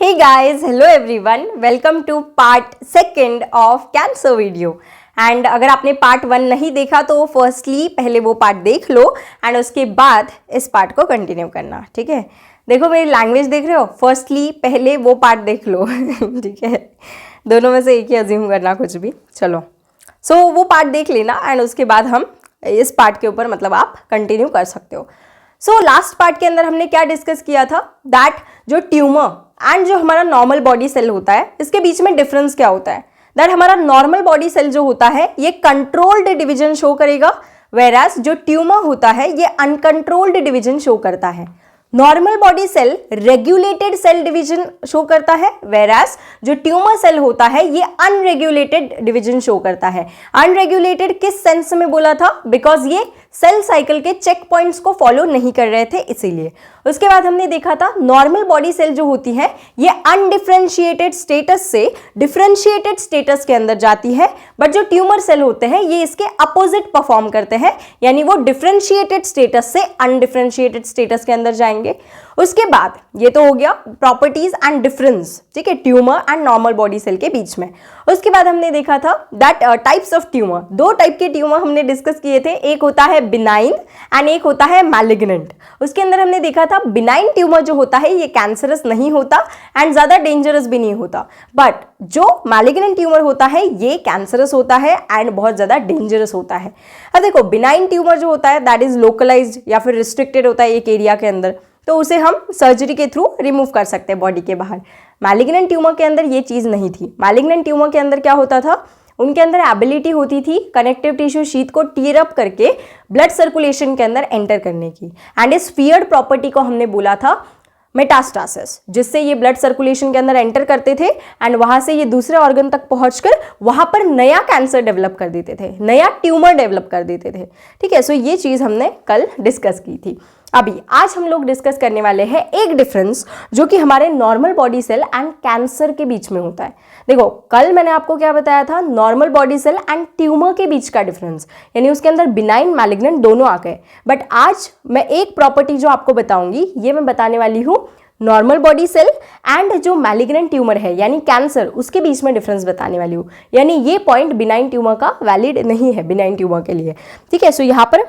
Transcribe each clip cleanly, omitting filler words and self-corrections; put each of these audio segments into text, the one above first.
Hey guys, hello everyone, welcome to part second of cancer video. And अगर आपने part 1 नहीं देखा तो फर्स्टली पहले वो पार्ट देख लो एंड उसके बाद इस पार्ट को कंटिन्यू करना, ठीक है। देखो मेरी लैंग्वेज देख रहे हो, फर्स्टली पहले वो पार्ट देख लो ठीक है, दोनों में से एक ही अज्यूम करना कुछ भी, चलो। सो वो पार्ट देख लेना एंड उसके बाद हम इस पार्ट के ऊपर मतलब आप कंटिन्यू कर सकते हो। सो लास्ट पार्ट के अंदर हमने क्या डिस्कस किया था, दैट जो ट्यूमर एंड जो हमारा नॉर्मल बॉडी सेल होता है इसके बीच में डिफरेंस क्या होता है। दैट हमारा नॉर्मल बॉडी सेल जो होता है ये कंट्रोल्ड डिवीजन शो करेगा, वेराज जो ट्यूमर होता है ये अनकंट्रोल्ड डिवीजन शो करता है। Normal body cell regulated cell division show करता है, वेराज जो ट्यूमर सेल होता है ये अनरेगुलेटेड डिवीजन शो करता है। अनरेगुलेटेड किस सेंस में बोला था, बिकॉज ये सेल साइकिल के चेक पॉइंट्स को फॉलो नहीं कर रहे थे इसीलिए। उसके बाद हमने देखा था नॉर्मल बॉडी सेल जो होती है ये अनडिफरेंशिएटेड स्टेटस से डिफरेंशिएटेड स्टेटस के अंदर जाती है, बट जो ट्यूमर सेल होते हैं ये इसके अपोजिट परफॉर्म करते हैं, यानी वो डिफरेंशिएटेड स्टेटस से अनडिफरेंशिएटेड स्टेटस के अंदर जाएंगे। उसके बाद ये तो हो गया प्रॉपर्टीज एंड डिफरेंस, ठीक है, tumour and normal body cell के बीच में। उसके बाद हमने देखा था दैट टाइप्स ऑफ ट्यूमर, दो टाइप के ट्यूमर हमने डिस्कस किए थे, एक होता है बिनाइन एंड एक होता है मैलिग्नेंट। उसके अंदर हमने देखा था बिनाइन ट्यूमर जो होता है ये कैंसरस नहीं होता एंड ज्यादा डेंजरस भी नहीं होता, बट जो मैलिग्नेंट ट्यूमर होता है ये कैंसरस होता है एंड बहुत ज्यादा डेंजरस होता है। अब देखो बिनाइन ट्यूमर जो होता है दैट इज लोकलाइज्ड या फिर रिस्ट्रिक्टेड होता है एक एरिया के अंदर, तो उसे हम सर्जरी के थ्रू रिमूव कर सकते हैं बॉडी के बाहर। मैलिग्नेंट ट्यूमर के अंदर ये चीज नहीं थी। मैलिग्नेंट ट्यूमर के अंदर क्या होता था, उनके अंदर एबिलिटी होती थी कनेक्टिव टिश्यू शीथ को टीयर अप करके ब्लड सर्कुलेशन के अंदर एंटर करने की, एंड इस फियर्ड प्रॉपर्टी को हमने बोला था मेटास्टासिस, जिससे ये ब्लड सर्कुलेशन के अंदर एंटर करते थे एंड वहां से ये दूसरे ऑर्गन तक पहुंचकर वहां पर नया कैंसर डेवलप कर देते थे, नया ट्यूमर डेवलप कर देते थे, ठीक है। सो ये चीज हमने कल डिस्कस की थी। अभी आज हम लोग डिस्कस करने वाले हैं एक डिफरेंस जो कि हमारे normal body cell and cancer के बीच में होता है। देखो कल मैंने आपको क्या बताया था, normal body cell and tumour के बीच का डिफरेंस, यानी उसके अंदर बिनाइन मैलिग्नेंट दोनों आ गए, बट आज मैं एक प्रॉपर्टी जो आपको बताऊंगी ये मैं बताने वाली हूँ नॉर्मल बॉडी सेल एंड जो मैलिग्नेंट ट्यूमर है यानी कैंसर, उसके बीच में डिफरेंस बताने वाली हूँ। यानी ये पॉइंट बिनाइन ट्यूमर का वैलिड नहीं है बिनाइन ट्यूमर के लिए, ठीक है। सो यहाँ पर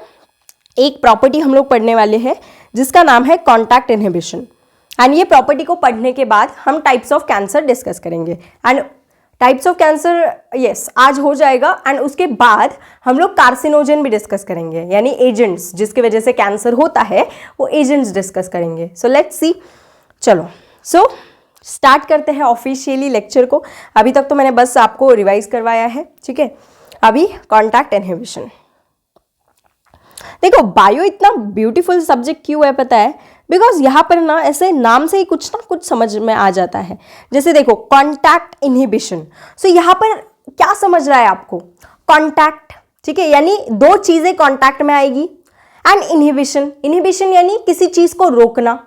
एक प्रॉपर्टी हम लोग पढ़ने वाले हैं जिसका नाम है कॉन्टैक्ट इनहिबिशन, एंड ये प्रॉपर्टी को पढ़ने के बाद हम टाइप्स ऑफ कैंसर डिस्कस करेंगे। And types of cancer yes आज हो जाएगा, एंड उसके बाद हम लोग कार्सिनोजन भी डिस्कस करेंगे, यानी एजेंट्स जिसकी वजह से कैंसर होता है वो एजेंट्स डिस्कस करेंगे। सो लेट्स सी, चलो सो स्टार्ट करते हैं ऑफिशियली लेक्चर को। अभी तक तो मैंने बस आपको रिवाइज करवाया है, ठीक है। अभी कॉन्टैक्ट इनहिबिशन, देखो बायो इतना ब्यूटीफुल सब्जेक्ट क्यों है पता है, बिकॉज यहाँ पर ना ऐसे नाम से ही कुछ ना कुछ समझ में आ जाता है। जैसे देखो कॉन्टैक्ट इनहिबिशन, सो यहाँ पर क्या समझ रहा है आपको, कॉन्टैक्ट, ठीक है, यानी दो चीजें कॉन्टैक्ट में आएगी, एंड इनहिबिशन, इनहिबिशन यानी किसी चीज को रोकना।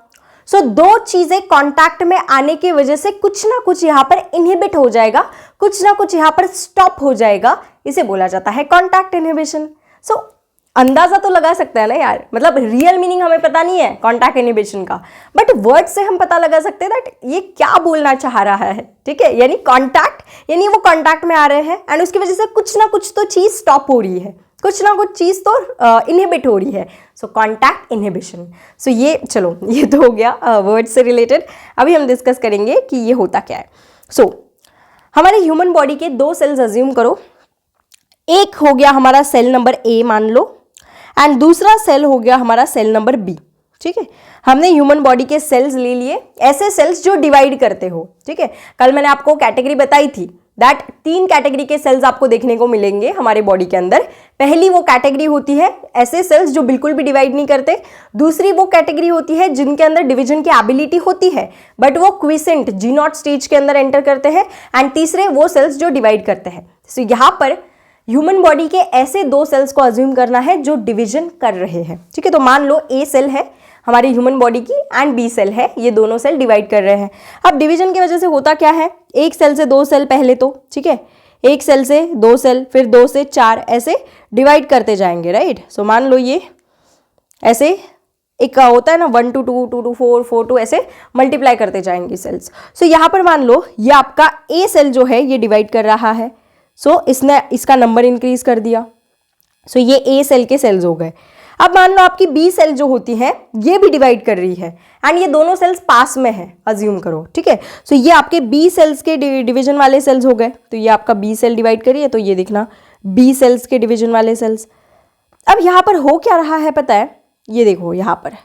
सो दो चीजें कांटेक्ट में आने की वजह से कुछ ना कुछ यहाँ पर इनहिबिट हो जाएगा, कुछ ना कुछ यहाँ पर स्टॉप हो जाएगा, इसे बोला जाता है कांटेक्ट इनहिबिशन। सो अंदाजा तो लगा सकते हैं ना यार, मतलब रियल मीनिंग हमें पता नहीं है कांटेक्ट इनहिबिशन का, बट वर्ड से हम पता लगा सकते हैं दैट ये क्या बोलना चाह रहा है, ठीक है। यानी कांटेक्ट यानी वो कांटेक्ट में आ रहे हैं एंड उसकी वजह से कुछ ना कुछ तो चीज स्टॉप हो रही है, कुछ ना कुछ चीज तो इनहिबिट हो रही है। सो कॉन्टैक्ट इनहिबिशन। सो ये चलो ये तो हो गया वर्ड से रिलेटेड। अभी हम डिस्कस करेंगे कि ये होता क्या है। सो हमारे ह्यूमन बॉडी के दो सेल्स अज्यूम करो, एक हो गया हमारा सेल नंबर ए मान लो, एंड दूसरा सेल हो गया हमारा सेल नंबर बी, ठीक है। हमने ह्यूमन बॉडी के सेल्स ले लिए, ऐसे सेल्स जो डिवाइड करते हो, ठीक है। कल मैंने आपको कैटेगरी बताई थी दैट 3 कैटेगरी के सेल्स आपको देखने को मिलेंगे हमारे बॉडी के अंदर। पहली वो कैटेगरी होती है ऐसे सेल्स जो बिल्कुल भी डिवाइड नहीं करते, दूसरी वो कैटेगरी होती है जिनके अंदर डिवीजन की एबिलिटी होती है बट वो क्विसेंट G0 स्टेज के अंदर एंटर करते हैं, एंड तीसरे वो सेल्स जो डिवाइड करते हैं। सो यहाँ पर ह्यूमन बॉडी के ऐसे दो सेल्स को अज्यूम करना है जो डिवीजन कर रहे हैं, ठीक है। तो मान लो ए सेल है हमारी ह्यूमन बॉडी की एंड बी सेल है, ये दोनों सेल डिवाइड कर रहे हैं। अब डिवीजन की वजह से होता क्या है, एक सेल से दो सेल पहले तो, ठीक है, एक सेल से दो सेल, फिर 2 से 4 ऐसे डिवाइड करते जाएंगे, राइट। सो मान लो ये ऐसे एक होता है ना 1 to 2, 2 to 4, 4 to ऐसे मल्टीप्लाई करते जाएंगे सेल्स। सो यहाँ पर मान लो ये आपका ए सेल जो है ये डिवाइड कर रहा है, सो इसने इसका नंबर इंक्रीज कर दिया। सो ये ए सेल के सेल्स हो गए। अब मान लो आपकी बी सेल जो होती है ये भी डिवाइड कर रही है एंड ये दोनों सेल्स पास में है, अज्यूम करो, ठीक है। सो ये आपके बी सेल्स के डिवीजन वाले सेल्स हो गए। तो ये आपका बी सेल डिवाइड करिए तो ये देखना बी सेल्स के डिवीजन वाले सेल्स। अब यहां पर हो क्या रहा है पता है, ये देखो यहां पर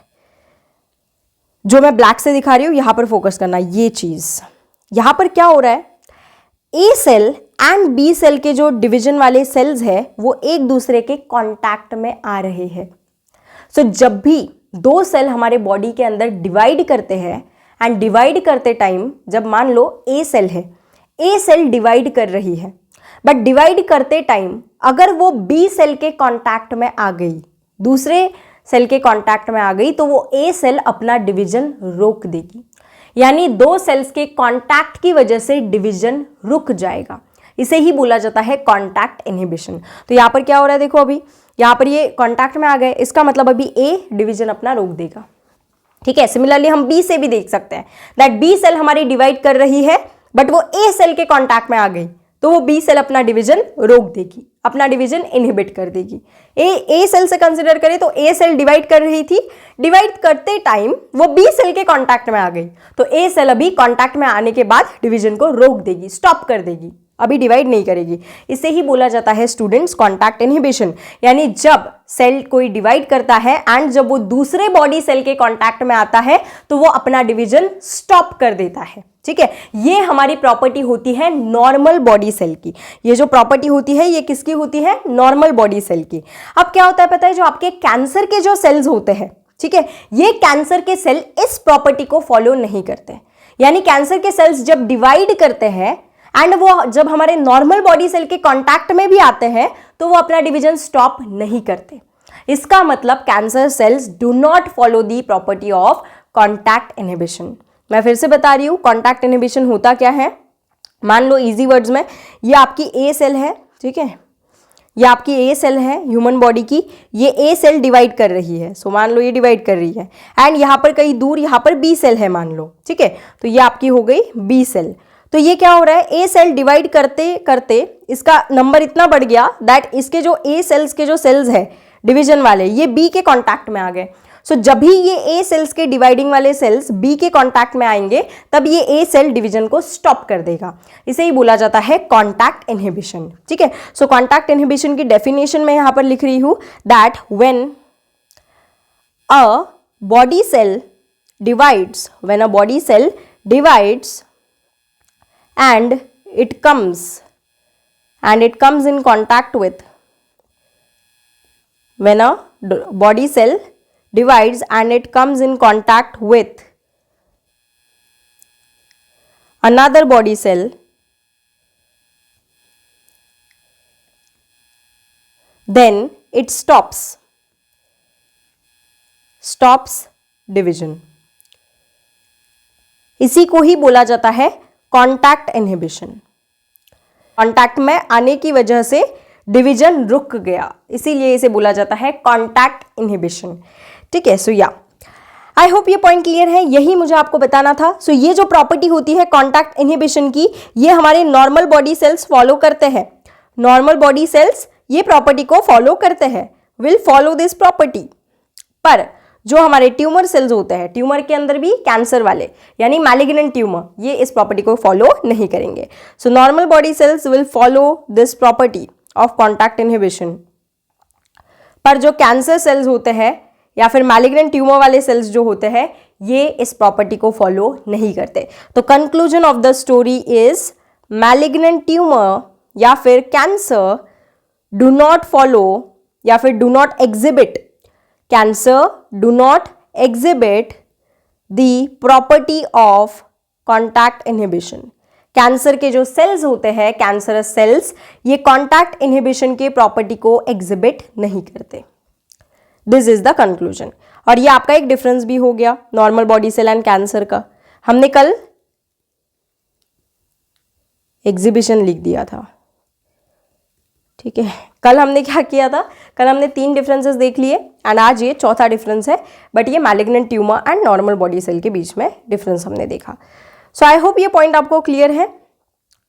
जो मैं ब्लैक से दिखा रही हूं यहां पर फोकस करना, ये चीज यहां पर क्या हो रहा है, ए सेल एंड बी सेल के जो डिवीजन वाले सेल्स है वो एक दूसरे के कांटेक्ट में आ रहे हैं। सो जब भी दो सेल हमारे बॉडी के अंदर डिवाइड करते हैं एंड डिवाइड करते टाइम जब मान लो ए सेल है, ए सेल डिवाइड कर रही है, बट डिवाइड करते टाइम अगर वो बी सेल के कांटेक्ट में आ गई, दूसरे सेल के कांटेक्ट में आ गई, तो वो ए सेल अपना डिवीजन रोक देगी। यानी दो सेल्स के कांटेक्ट की वजह से डिवीजन रुक जाएगा। इसे ही बोला जाता है कांटेक्ट इनहिबिशन। तो यहां पर क्या हो रहा है, देखो अभी यहां पर ये कांटेक्ट में आ गए, इसका मतलब अभी ए डिवीजन अपना रोक देगा, ठीक है। सिमिलरली हम बी से भी देख सकते हैं दैट बी सेल हमारी डिवाइड कर रही है बट वो ए सेल के कांटेक्ट में आ गई, तो वो बी सेल अपना डिवीजन रोक देगी, अपना डिवीजन इनहिबिट कर देगी। ए सेल से कंसीडर करें तो ए सेल डिवाइड कर रही थी, डिवाइड करते टाइम वो बी सेल के कांटेक्ट में आ गई, तो ए सेल अभी कांटेक्ट में आने के बाद डिवीजन को रोक देगी, स्टॉप कर देगी, अभी डिवाइड नहीं करेगी। इसे ही बोला जाता है स्टूडेंट्स कांटेक्ट इनहिबिशन। यानी जब सेल कोई डिवाइड करता है एंड जब वो दूसरे बॉडी सेल के कांटेक्ट में आता है तो वो अपना डिवीजन स्टॉप कर देता है, ठीक है। ये हमारी प्रॉपर्टी होती है नॉर्मल बॉडी सेल की। ये जो प्रॉपर्टी होती है ये किसकी होती है, नॉर्मल बॉडी सेल की। अब क्या होता है पता है, जो आपके कैंसर के जो सेल्स होते हैं, ठीक है, ये कैंसर के सेल इस प्रॉपर्टी को फॉलो नहीं करते। यानी कैंसर के सेल्स जब डिवाइड करते हैं एंड वो जब हमारे नॉर्मल बॉडी सेल के कांटेक्ट में भी आते हैं तो वो अपना डिवीजन स्टॉप नहीं करते। इसका मतलब cancer cells do not follow the property of contact inhibition. मैं फिर से बता रही हूं कांटेक्ट इनहिबिशन होता क्या है। मान लो इजी वर्ड्स में, ये आपकी ए सेल है, ठीक है, ये आपकी ए सेल है ह्यूमन बॉडी की, ये ए सेल डिवाइड कर रही है। सो मान लो ये डिवाइड कर रही है एंड यहां पर कहीं दूर यहां पर बी सेल है मान लो, ठीक है, तो ये आपकी हो गई बी सेल। तो ये क्या हो रहा है, ए सेल डिवाइड करते करते इसका नंबर इतना बढ़ गया दैट इसके जो ए सेल्स के जो सेल्स है डिवीजन वाले ये बी के कांटेक्ट में आ गए। सो जब भी ये ए सेल्स के डिवाइडिंग वाले सेल्स बी के कांटेक्ट में आएंगे तब ये ए सेल डिवीजन को स्टॉप कर देगा। इसे ही बोला जाता है कांटेक्ट इनहिबिशन, ठीक है। सो कांटेक्ट इनहिबिशन की डेफिनेशन में यहां पर लिख रही हूं that when a body cell divides, when a body cell divides and it comes in contact with, when a body cell divides and it comes in contact with another body cell, then it stops division। इसी को ही बोला जाता है contact inhibition. Contact में आने की वजह से डिवीजन रुक गया, इसीलिए इसे बोला जाता है कांटेक्ट इनहिबिशन, ठीक है। सो या आई होप ये पॉइंट क्लियर है, यही मुझे आपको बताना था। सो ये जो प्रॉपर्टी होती है कांटेक्ट इनहिबिशन की, ये हमारे नॉर्मल बॉडी सेल्स फॉलो करते हैं। नॉर्मल बॉडी सेल्स ये प्रॉपर्टी को फॉलो करते हैं, विल फॉलो दिस प्रॉपर्टी। पर जो हमारे ट्यूमर सेल्स होते हैं, ट्यूमर के अंदर भी कैंसर वाले यानी मैलिग्नेंट ट्यूमर, ये इस प्रॉपर्टी को फॉलो नहीं करेंगे। So normal body cells will follow this property of contact inhibition. पर जो कैंसर सेल्स होते हैं या फिर मैलिग्नेंट ट्यूमर वाले सेल्स जो होते हैं ये इस प्रॉपर्टी को फॉलो नहीं करते। तो conclusion of the story is malignant tumour या फिर कैंसर डू नॉट फॉलो या फिर do not exhibit, cancer do not exhibit the property of contact inhibition. Cancer के जो सेल्स होते हैं, कैंसरस सेल्स, ये कांटेक्ट इनहिबिशन के प्रॉपर्टी को एग्जिबिट नहीं करते। This is the conclusion. और ये आपका एक डिफरेंस भी हो गया normal body cell and cancer का। हमने कल एग्जिबिशन लिख दिया था, ठीक है, कल हमने क्या किया था, कल हमने 3 डिफरेंसेस देख लिए एंड आज ये चौथा डिफरेंस है, बट ये malignant tumour and normal body cell के बीच में डिफरेंस हमने देखा। सो आई होप ये पॉइंट आपको क्लियर है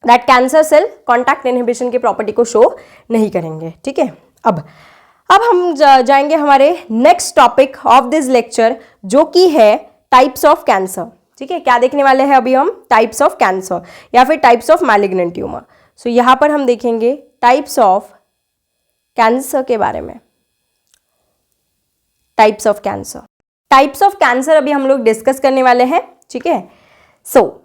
that cancer cell contact inhibition की प्रॉपर्टी को शो नहीं करेंगे। ठीक है, अब हम जाएंगे हमारे next topic of this lecture, जो कि है टाइप्स ऑफ कैंसर। ठीक है, क्या देखने वाले हैं अभी हम, टाइप्स ऑफ कैंसर या फिर टाइप्स ऑफ मैलिग्नेंट ट्यूमर। सो यहां पर हम देखेंगे टाइप्स ऑफ कैंसर के बारे में। टाइप्स ऑफ कैंसर अभी हम लोग डिस्कस करने वाले हैं। ठीक है, सो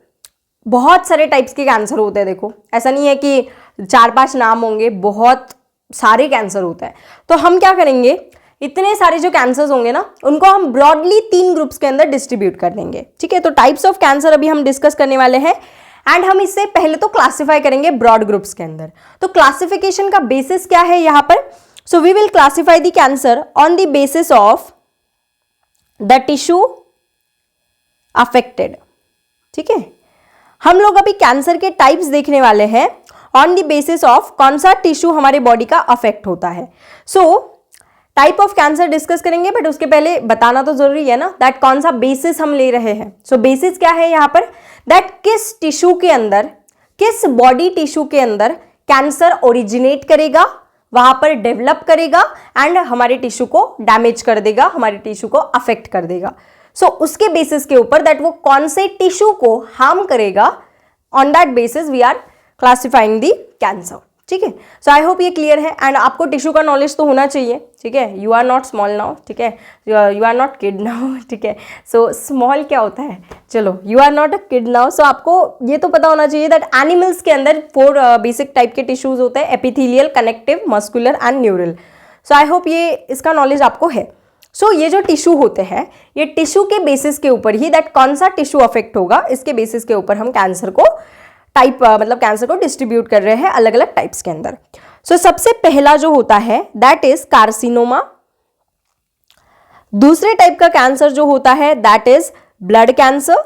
बहुत सारे टाइप्स के कैंसर होते हैं। देखो, ऐसा नहीं है कि 4-5 नाम होंगे, बहुत सारे कैंसर होते हैं। तो हम क्या करेंगे, इतने सारे जो कैंसर्स होंगे ना, उनको हम ब्रॉडली 3 ग्रुप्स के अंदर डिस्ट्रीब्यूट कर देंगे। ठीक है, तो टाइप्स ऑफ कैंसर अभी हम डिस्कस करने वाले हैं एंड हम इससे पहले तो क्लासिफाई करेंगे ब्रॉड ग्रुप्स के अंदर। तो क्लासिफिकेशन का बेसिस क्या है यहां पर, so we will classify the cancer on the basis of the tissue affected. ठीक है, हम लोग अभी कैंसर के टाइप्स देखने वाले हैं ऑन द बेसिस ऑफ कौन सा टिश्यू हमारे बॉडी का अफेक्ट होता है। So type of cancer discuss करेंगे, बट उसके पहले बताना तो जरूरी है ना दैट कौन सा बेसिस हम ले रहे हैं। सो बेसिस क्या है यहाँ पर, दैट किस टिश्यू के अंदर, किस बॉडी टिश्यू के अंदर कैंसर ओरिजिनेट करेगा, वहां पर डेवलप करेगा एंड हमारे टिश्यू को डैमेज कर देगा, हमारे टिश्यू को अफेक्ट कर देगा। सो उसके बेसिस के ऊपर दैट वो कौन से टिश्यू को हार्म करेगा, on that basis we are classifying the cancer. ठीक है, सो आई होप ये क्लियर है एंड आपको टिश्यू का नॉलेज तो होना चाहिए। ठीक है, you are not small now. ठीक है, you are not kid now. ठीक है, सो स्मॉल क्या होता है, चलो you are not a kid now. So आपको ये तो पता होना चाहिए दैट एनिमल्स के अंदर 4 बेसिक टाइप के टिश्यूज होते हैं, epithelial, connective, muscular and neural. So I hope ये इसका नॉलेज आपको है। सो ये जो टिश्यू होते हैं, ये टिश्यू के बेसिस के ऊपर ही दैट कौन सा टिश्यू अफेक्ट होगा, इसके बेसिस के ऊपर हम कैंसर को टाइप मतलब कैंसर को डिस्ट्रीब्यूट कर रहे हैं अलग अलग टाइप्स के अंदर। सो सबसे पहला जो होता है दैट इज कार्सिनोमा। दूसरे टाइप का कैंसर जो होता है दैट इज ब्लड कैंसर।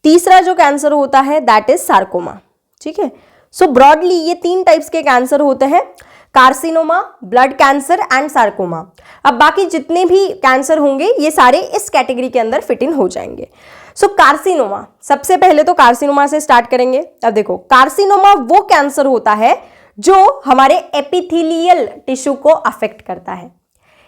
तीसरा जो कैंसर होता है दैट इज सार्कोमा। ठीक है, सो ब्रॉडली ये 3 टाइप्स के कैंसर होते हैं, carcinoma, blood cancer and sarcoma. अब बाकी जितने भी कैंसर होंगे ये सारे इस कैटेगरी के अंदर फिट इन हो जाएंगे। सो कार्सिनोमा, सबसे पहले तो कार्सिनोमा से स्टार्ट करेंगे। अब देखो, कार्सिनोमा वो कैंसर होता है जो हमारे एपिथेलियल टिश्यू को अफेक्ट करता है,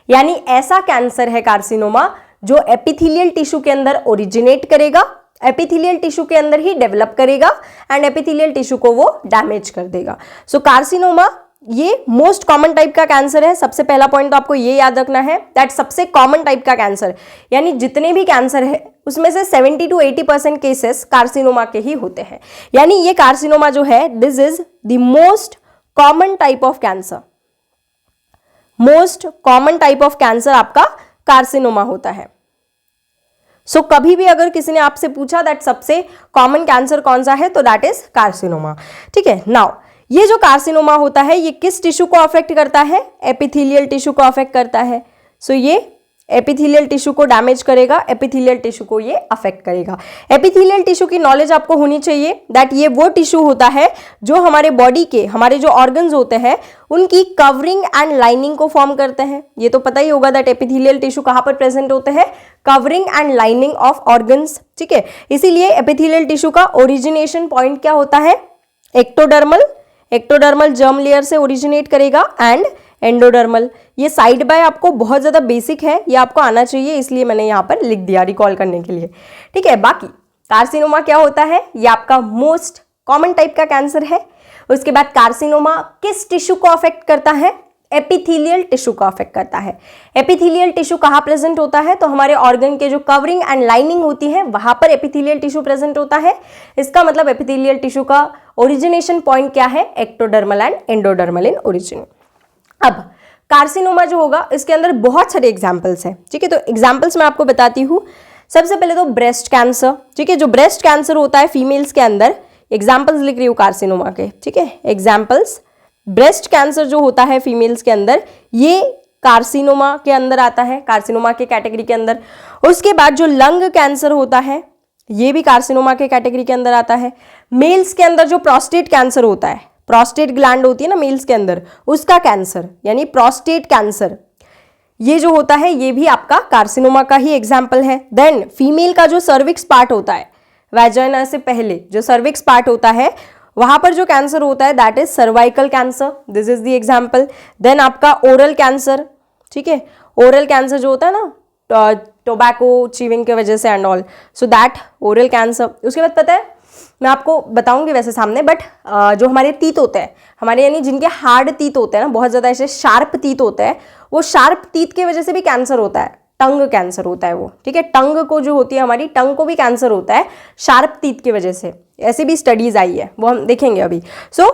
यानी ऐसा कैंसर है कार्सिनोमा जो एपिथेलियल टिश्यू के अंदर ओरिजिनेट करेगा, एपिथेलियल टिश्यू के अंदर ही डेवलप करेगा एंड एपिथेलियल टिश्यू को वो डैमेज कर देगा। सो कार्सिनोमा ये मोस्ट कॉमन टाइप का कैंसर है। सबसे पहला पॉइंट तो आपको ये याद रखना है दैट सबसे कॉमन टाइप का कैंसर, यानी जितने भी कैंसर है उसमें से 70 to 80% केसेस कार्सिनोमा के ही होते हैं। यानी ये कार्सिनोमा जो है this is the most common type of cancer. Most common type of cancer आपका कार्सिनोमा होता है। सो कभी भी अगर किसी ने आपसे पूछा दैट सबसे कॉमन कैंसर कौन सा है तो दैट इज कार्सिनोमा। ठीक है, नाउ ये जो कार्सिनोमा होता है ये किस टिश्यू को अफेक्ट करता है, एपिथेलियल टिश्यू को अफेक्ट करता है। सो ये एपिथेलियल टिश्यू को डैमेज करेगा, एपिथेलियल टिश्यू को ये अफेक्ट करेगा। एपिथेलियल टिश्यू की नॉलेज आपको होनी चाहिए दैट ये वो टिश्यू होता है जो हमारे बॉडी के, हमारे जो ऑर्गन्स होते हैं उनकी कवरिंग एंड लाइनिंग को फॉर्म करते हैं। ये तो पता ही होगा दैट एपिथेलियल टिश्यू कहाँ पर प्रेजेंट होते हैं, covering and lining of organs. ठीक है, इसीलिए एपिथेलियल टिश्यू का ओरिजिनेशन पॉइंट क्या होता है, एक्टोडर्मल जर्म लेयर से ओरिजिनेट करेगा एंड एंडोडर्मल। ये साइड बाय आपको बहुत ज्यादा बेसिक है, ये आपको आना चाहिए, इसलिए मैंने यहाँ पर लिख दिया रिकॉल करने के लिए। ठीक है, बाकी कार्सिनोमा क्या होता है, ये आपका मोस्ट कॉमन टाइप का कैंसर है। उसके बाद कार्सिनोमा किस टिश्यू को अफेक्ट करता है, एपिथेलियल टिश्यू को अफेक्ट करता है। एपिथेलियल टिश्यू कहाँ प्रेजेंट होता है, तो हमारे ऑर्गन के जो कवरिंग एंड लाइनिंग होती है वहां पर एपिथेलियल टिश्यू प्रेजेंट होता है। इसका मतलब एपिथेलियल टिश्यू का ओरिजिनेशन पॉइंट क्या है, ectodermal and endodermal in origin. अब कार्सिनोमा जो होगा इसके अंदर बहुत सारे एग्जाम्पल्स हैं। ठीक है, तो एग्जाम्पल्स मैं आपको बताती हूँ। सबसे पहले तो ब्रेस्ट कैंसर। ठीक है, जो ब्रेस्ट कैंसर होता है फीमेल्स के अंदर, एग्जाम्पल्स लिख रही हूँ कार्सिनोमा के। ठीक है, एग्जाम्पल्स, ब्रेस्ट कैंसर जो होता है फीमेल्स के अंदर ये कार्सिनोमा के अंदर आता है, कार्सिनोमा के कैटेगरी के अंदर। उसके बाद जो लंग कैंसर होता है ये भी कार्सिनोमा के कैटेगरी के अंदर आता है। मेल्स के अंदर जो प्रोस्टेट कैंसर होता है, प्रोस्टेट ग्लैंड होती है ना मेल्स के अंदर, उसका कैंसर यानी प्रोस्टेट कैंसर, ये जो होता है ये भी आपका कार्सिनोमा का ही एग्जाम्पल है। देन फीमेल का जो सर्विक्स पार्ट होता है, वैजाइना से पहले जो सर्विक्स पार्ट होता है वहां पर जो कैंसर होता है that is cervical cancer, this is the example. Then आपका ओरल कैंसर, ठीक है, ओरल कैंसर जो होता है ना टोबैको च्यूइंग की वजह से and all, so that oral cancer. उसके बाद पता है मैं आपको बताऊंगी वैसे सामने, बट जो हमारे तीत होते हैं हमारे, यानी जिनके हार्ड तीत होते हैं ना, बहुत ज़्यादा ऐसे शार्प तीत होते हैं, वो शार्प तीत की वजह से भी कैंसर होता है, टंग कैंसर होता है वो, ठीक है, टंग को जो होती है हमारी टंग को भी कैंसर होता है शार्प तीत की वजह से, ऐसी भी स्टडीज आई है, वो हम देखेंगे अभी। सो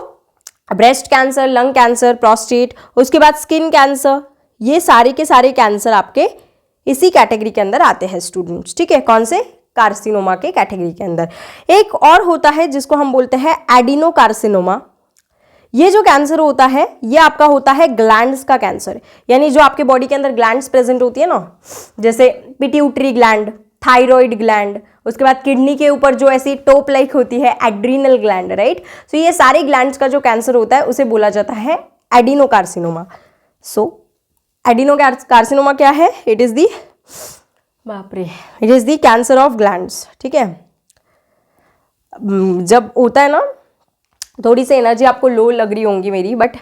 breast cancer, lung cancer, prostate, उसके बाद स्किन कैंसर, ये सारे के सारे कैंसर आपके इसी कैटेगरी के अंदर आते हैं स्टूडेंट्स, ठीक है, कौन से, कार्सिनोमा के कैटेगरी के अंदर। एक और होता है जिसको हम बोलते हैं एडिनो कार्सिनोमा। ये जो कैंसर होता है ये आपका होता है ग्लैंड्स का कैंसर, यानी जो आपके बॉडी के अंदर ग्लैंड्स प्रेजेंट होती है ना, जैसे पिट्यूटरी ग्लैंड, थायराइड ग्लैंड, उसके बाद किडनी के ऊपर जो ऐसी टोप लाइक होती है एड्रीनल ग्लैंड, राइट। सो ये सारे ग्लैंड्स का जो कैंसर होता है उसे बोला जाता है एडिनो कार्सिनोमा। सो एडिनो कार्सिनोमा क्या है, इट इज दी, बाप रे, it is the cancer of glands, ठीक है। जब होता है ना, थोड़ी सी एनर्जी आपको लो लग रही होंगी मेरी, बट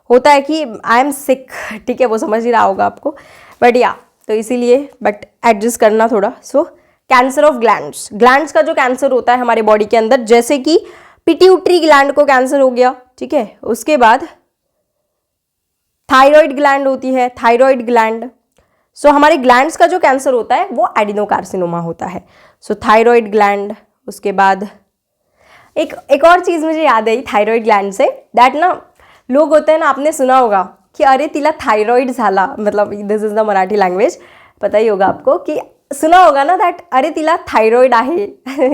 होता है कि आई एम सिक, ठीक है, वो समझ ही रहा होगा आपको, बट या तो इसीलिए, बट एडजस्ट करना थोड़ा। सो कैंसर ऑफ ग्लैंड्स, ग्लैंड्स का जो कैंसर होता है हमारे बॉडी के अंदर, जैसे कि पिट्यूटरी ग्लैंड को कैंसर हो गया, ठीक है, उसके बाद थायराइड ग्लैंड होती है, थायराइड ग्लैंड। सो हमारे ग्लैंड्स का जो कैंसर होता है वो एडिनोकार्सिनोमा होता है। सो थायराइड ग्लैंड, उसके बाद एक और चीज़ मुझे याद आई थायराइड ग्लैंड से, दैट ना लोग होते हैं ना, आपने सुना होगा कि अरे तिला थायराइड झाला, मतलब this is the Marathi language, पता ही होगा आपको कि सुना होगा ना दैट अरे तिला थायराइड आहे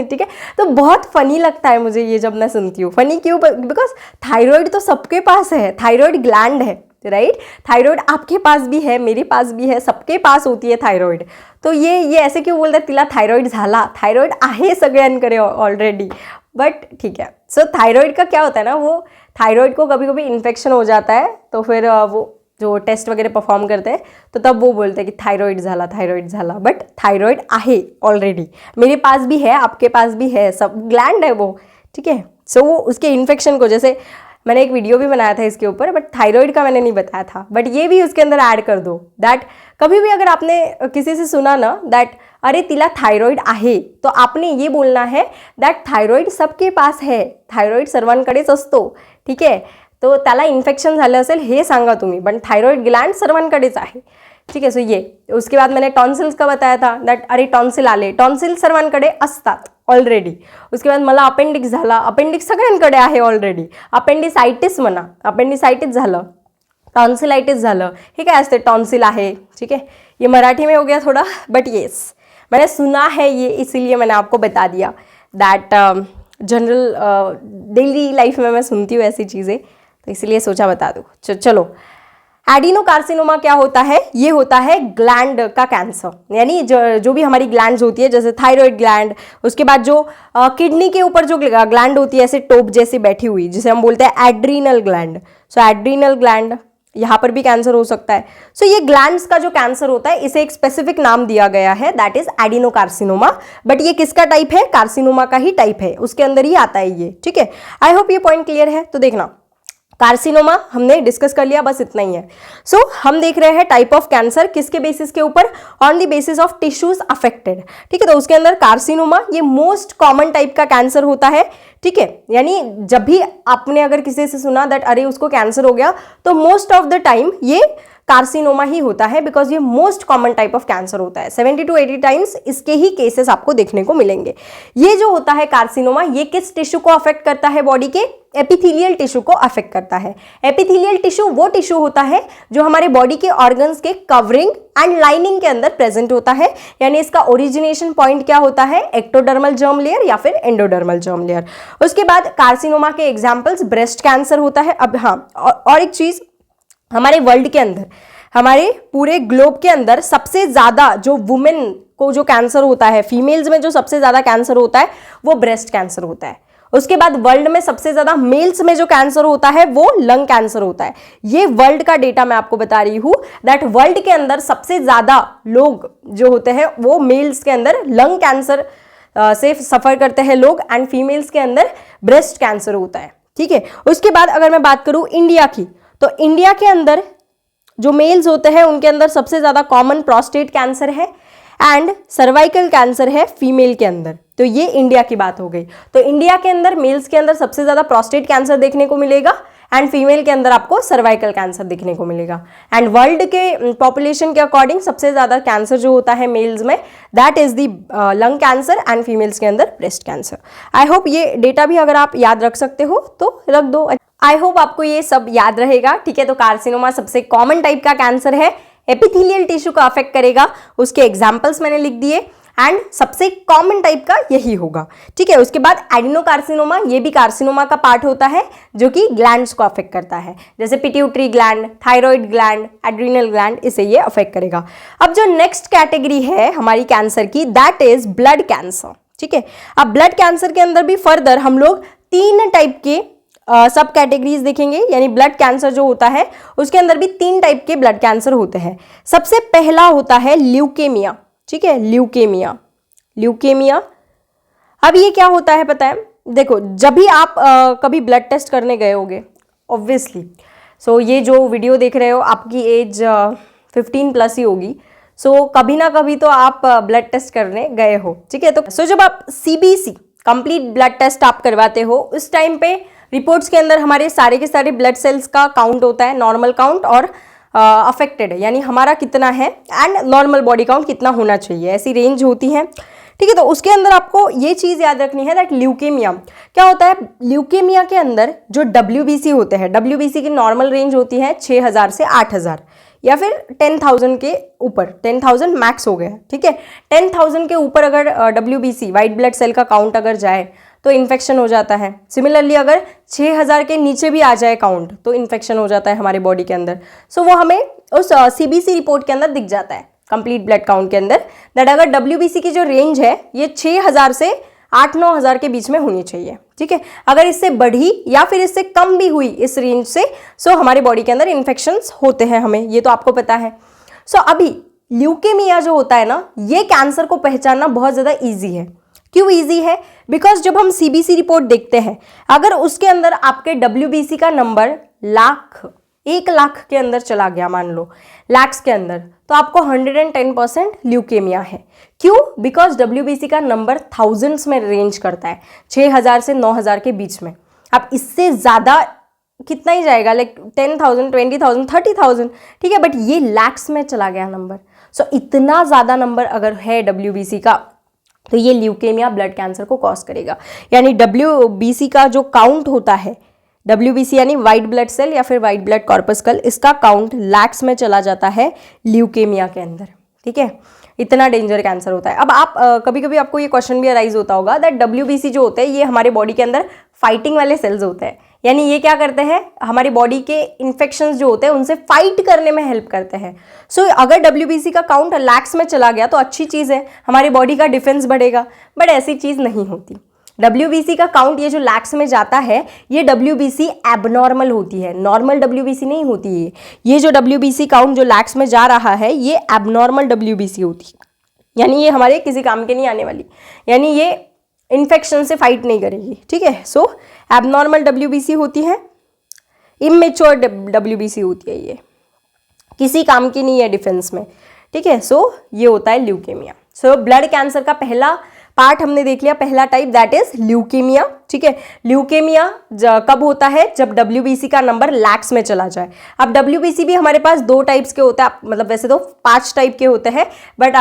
ठीक है। तो बहुत फनी लगता है मुझे ये जब मैं सुनती हूँ। फनी क्यों? बिकॉज थायराइड तो सबके पास है, थायराइड ग्लैंड है, राइट। थायराइड आपके पास भी है, मेरे पास भी है, सबके पास होती है थायराइड। तो ये ऐसे क्यों बोलतात तिला थायराइड झाला? थायराइड आहे सगळ्यांकडे ऑलरेडी, बट ठीक है। सो थायराइड का क्या होता है ना, वो थायराइड को कभी कभी इन्फेक्शन हो जाता है, तो फिर वो जो टेस्ट वगैरह परफॉर्म करते हैं तो तब वो बोलते हैं कि थायराइड झाला, थायराइड झाला, बट थायराइड आहे ऑलरेडी, मेरे पास भी है, आपके पास भी है, सब ग्लैंड है वो, ठीक है। सो वो उसके इन्फेक्शन को, जैसे मैंने एक वीडियो भी बनाया था इसके ऊपर, बट थायराइड का मैंने नहीं बताया था, बट ये भी उसके अंदर ऐड कर दो। दैट कभी भी अगर आपने किसी से सुना ना दैट अरे तिला थायराइड आहे, तो आपने ये बोलना है दैट थायराइड सबके पास है, थायराइड सर्वांकडेच असतो, ठीक है। तो त्याला इन्फेक्शन झालं असेल हे सांगा तुम्ही, पण थायराइड ग्लॅंड सर्वांकडेच आहे, ठीक है। सो ये उसके बाद मैंने टॉन्सिल्स का बताया था दैट अरे टॉन्सिल आले, टॉन्सिल सर्वांकडे असतात ऑलरेडी। उसके बाद मला अपेंडिक्स झाला, अपेंडिक्स सगळ्यांकडे आहे ऑलरेडी। अपेंडिसाइटिस म्हणा, अपेंडिसाइटिस झालं, टॉन्सिलाइटिस झालं, हे काय असते? टॉन्सिल आहे, ठीक है। ये मराठी में हो गया थोड़ा, बट येस मैंने सुना है ये, इसीलिए मैंने आपको बता दिया दैट जनरल डेली लाइफ में मैं सुनती हूँ ऐसी चीज़ें, तो इसलिए सोचा बता दूँ। चलो, एडिनोकार्सिनोमा क्या होता है? ये होता है ग्लैंड का कैंसर, यानी जो भी हमारी ग्लैंड्स होती है, जैसे थायराइड ग्लैंड, उसके बाद जो किडनी के ऊपर जो ग्लैंड होती है ऐसे टोप जैसी बैठी हुई, जिसे हम बोलते हैं एड्रीनल ग्लैंड। सो एड्रीनल ग्लैंड, यहाँ पर भी कैंसर हो सकता है। सो ये ग्लैंड्स का जो कैंसर होता है इसे एक स्पेसिफिक नाम दिया गया है, दैट इज एडिनोकार्सिनोमा। बट ये किसका टाइप है? कार्सिनोमा का ही टाइप है, उसके अंदर ही आता है ये, ठीक है। आई होप ये पॉइंट क्लियर है। तो देखना, कार्सिनोमा हमने डिस्कस कर लिया, बस इतना ही है। सो हम देख रहे हैं टाइप ऑफ कैंसर किसके बेसिस के ऊपर? On the basis of tissues affected, ठीक है। तो उसके अंदर कार्सिनोमा ये मोस्ट कॉमन टाइप का कैंसर होता है, ठीक है। यानी जब भी आपने अगर किसी से सुना दैट अरे उसको कैंसर हो गया, तो मोस्ट ऑफ द टाइम ये कार्सिनोमा ही होता है, बिकॉज ये most common type of cancer होता है। 70 to 80 टाइम्स इसके ही केसेस आपको देखने को मिलेंगे। ये जो होता है कार्सिनोमा, ये किस टिश्यू को अफेक्ट करता है? बॉडी के एपिथेलियल टिश्यू को अफेक्ट करता है। एपिथेलियल टिश्यू वो टिश्यू होता है जो हमारे बॉडी के ऑर्गन्स के कवरिंग एंड लाइनिंग के अंदर प्रेजेंट होता है। यानी इसका ओरिजिनेशन पॉइंट क्या होता है? एक्टोडर्मल जर्म लेयर या फिर एंडोडर्मल जर्म लेयर। उसके बाद कार्सिनोमा के एग्जाम्पल्स, ब्रेस्ट कैंसर होता है। अब हाँ, और एक चीज, हमारे वर्ल्ड के अंदर, हमारे पूरे ग्लोब के अंदर सबसे ज्यादा जो वुमेन को जो कैंसर होता है, फीमेल्स में जो सबसे ज्यादा कैंसर होता है वो ब्रेस्ट कैंसर होता है। उसके बाद वर्ल्ड में सबसे ज्यादा मेल्स में जो कैंसर होता है वो लंग कैंसर होता है। ये वर्ल्ड का डेटा मैं आपको बता रही हूं दैट वर्ल्ड के अंदर सबसे ज्यादा लोग जो होते हैं वो मेल्स के अंदर लंग कैंसर से सफर करते हैं लोग, एंड फीमेल्स के अंदर ब्रेस्ट कैंसर होता है। ठीक है, उसके बाद अगर मैं बात करूं इंडिया की, तो इंडिया के अंदर जो मेल्स होते हैं उनके अंदर सबसे ज्यादा कॉमन प्रोस्टेट कैंसर है एंड सर्वाइकल कैंसर है फीमेल के अंदर। तो ये इंडिया की बात हो गई। तो इंडिया के अंदर मेल्स के अंदर सबसे ज्यादा प्रोस्टेट कैंसर देखने को मिलेगा एंड फीमेल के अंदर आपको सर्वाइकल कैंसर देखने को मिलेगा। एंड वर्ल्ड के पॉपुलेशन के अकॉर्डिंग सबसे ज्यादा कैंसर जो होता है मेल्स में that is the lung cancer and females के अंदर ब्रेस्ट कैंसर। आई होप ये डेटा भी अगर आप याद रख सकते हो तो रख दो। आई होप आपको ये सब याद रहेगा। ठीक है, तो कार्सिनोमा सबसे कॉमन टाइप का कैंसर है, एपिथेलियल टिश्यू को अफेक्ट करेगा, उसके एग्जाम्पल्स मैंने लिख दिए एंड सबसे कॉमन टाइप का यही होगा। ठीक है, उसके बाद एडिनोकार्सिनोमा, ये भी कार्सिनोमा का पार्ट होता है जो कि ग्लैंड्स को अफेक्ट करता है, जैसे pituitary gland, thyroid gland, adrenal gland, इसे ये अफेक्ट करेगा। अब जो नेक्स्ट कैटेगरी है हमारी कैंसर की दैट इज ब्लड कैंसर। ठीक है, अब ब्लड कैंसर के अंदर भी फर्दर हम लोग 3 टाइप के सब कैटेगरीज देखेंगे, यानी ब्लड कैंसर जो होता है उसके अंदर भी 3 टाइप के ब्लड कैंसर होते हैं। सबसे पहला होता है ल्यूकेमिया। ठीक है, ल्यूकेमिया। अब ये क्या होता है पता है, देखो जब भी आप कभी ब्लड टेस्ट करने गए होगे ऑब्वियसली, सो ये जो वीडियो देख रहे हो आपकी एज 15+ ही होगी, सो कभी ना कभी तो आप ब्लड टेस्ट करने गए हो। ठीक है, तो जब आप CBC कंप्लीट ब्लड टेस्ट आप करवाते हो उस टाइम पे रिपोर्ट्स के अंदर हमारे सारे के सारे ब्लड सेल्स का काउंट होता है, नॉर्मल काउंट और अफेक्टेड है, यानी हमारा कितना है एंड नॉर्मल बॉडी काउंट कितना होना चाहिए, ऐसी रेंज होती है। ठीक है, तो उसके अंदर आपको ये चीज़ याद रखनी है दैट ल्यूकेमिया क्या होता है। ल्यूकेमिया के अंदर जो WBC होते हैं, WBC की नॉर्मल रेंज होती है 6000 से 8000 या फिर 10,000 के ऊपर, 10,000 मैक्स हो गया। ठीक है, 10,000 के ऊपर अगर WBC वाइट ब्लड सेल का काउंट अगर जाए तो इन्फेक्शन हो जाता है। सिमिलरली अगर 6000 के नीचे भी आ जाए काउंट तो इन्फेक्शन हो जाता है हमारे बॉडी के अंदर। सो वो हमें उस CBC रिपोर्ट के अंदर दिख जाता है कंप्लीट ब्लड काउंट के अंदर दैट अगर WBC की जो रेंज है ये 6000 से 8-9 के बीच में होनी चाहिए। ठीक है, अगर इससे बढ़ी या फिर इससे कम भी हुई इस रेंज से, सो हमारे बॉडी के अंदर इन्फेक्शंस होते हैं, हमें ये तो आपको पता है। सो अभी ल्यूकेमिया जो होता है ना, ये कैंसर को पहचानना बहुत ज़्यादा ईजी है। क्यों इजी है? बिकॉज जब हम CBC रिपोर्ट देखते हैं अगर उसके अंदर आपके WBC का नंबर 1 लाख के अंदर चला गया, मान लो लैक्स के अंदर, तो आपको 110% ल्यूकेमिया है। क्यों? बिकॉज WBC का नंबर थाउजेंड्स में रेंज करता है, 6000 से 9000 के बीच में। अब इससे ज़्यादा कितना ही जाएगा, लाइक 10,000, 20,000, 30,000। ठीक है, बट ये लैक्स में चला गया नंबर। सो इतना ज़्यादा नंबर अगर है WBC का तो ये ल्यूकेमिया ब्लड कैंसर को कॉज करेगा। यानी WBC का जो काउंट होता है, WBC यानी वाइट ब्लड सेल या फिर वाइट ब्लड कॉर्पस्कल, इसका काउंट लैक्स में चला जाता है ल्यूकेमिया के अंदर। ठीक है, इतना डेंजर कैंसर होता है। अब आप कभी कभी आपको ये क्वेश्चन भी अराइज होता होगा दैट WBC जो होते हैं ये हमारे बॉडी के अंदर फाइटिंग वाले सेल्स होते हैं, यानी ये क्या करते हैं, हमारी बॉडी के इन्फेक्शंस जो होते हैं उनसे फाइट करने में हेल्प करते हैं। सो अगर WBC का काउंट लैक्स में चला गया तो अच्छी चीज़ है, हमारी बॉडी का डिफेंस बढ़ेगा, बट ऐसी चीज़ नहीं होती। WBC का काउंट ये जो लैक्स में जाता है ये WBC एबनॉर्मल होती है, नॉर्मल WBC नहीं होती है। ये जो WBC काउंट जो लैक्स में जा रहा है ये एबनॉर्मल WBC होती है, यानी ये हमारे किसी काम के नहीं आने वाली, यानी ये इन्फेक्शन से फाइट नहीं करेगी। ठीक है, सो एबनॉर्मल WBC होती है, इमेच्योर WBC होती है, ये किसी काम की नहीं है डिफेंस में। ठीक है, सो ये होता है ल्यूकेमिया। सो ब्लड कैंसर का पहला पार्ट हमने देख लिया, पहला टाइप दैट इज ल्यूकेमिया। ठीक है, ल्यूकेमिया कब होता है, जब WBC का नंबर लैक्स में चला जाए। अब WBC भी हमारे पास 2 टाइप्स के होते हैं, मतलब वैसे तो 5 टाइप के होते हैं, बट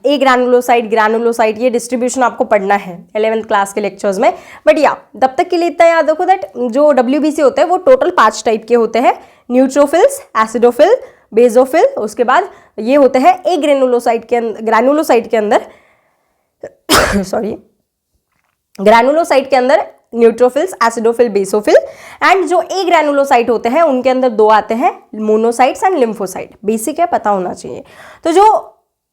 ए ग्रैनुलोसाइट ये डिस्ट्रीब्यूशन आपको पढ़ना है 11th क्लास के लेक्चर्स में। बट या तब तक के लिए इतना याद रखो दैट जो WBC होते हैं वो टोटल 5 टाइप के होते हैं, न्यूट्रोफिल्स, एसिडोफिल, बेजोफिल, उसके बाद ये होते हैं ए ग्रैनुलोसाइट के अंदर सॉरी ग्रैनुलोसाइट के अंदर न्यूट्रोफिल्स, एसिडोफिल, बेसोफिल, एंड जो ए ग्रैनुलोसाइट होते हैं उनके अंदर 2 आते हैं, मोनोसाइट्स एंड लिम्फोसाइट। बेसिक है, पता होना चाहिए। तो जो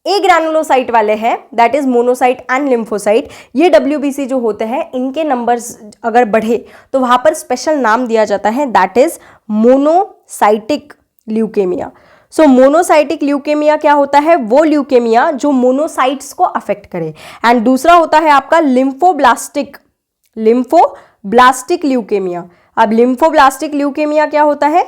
ए ग्रैनुलोसाइट वाले हैं, that is monocyte and lymphocyte, ये WBC जो होते हैं इनके नंबर्स अगर बढ़े तो वहां पर स्पेशल नाम दिया जाता है, that is monocytic leukaemia. So monocytic leukaemia क्या होता है? वो ल्यूकेमिया जो मोनोसाइट्स को अफेक्ट करे। एंड दूसरा होता है आपका लिम्फोब्लास्टिक ल्यूकेमिया। अब लिम्फोब्लास्टिक ल्यूकेमिया क्या होता है?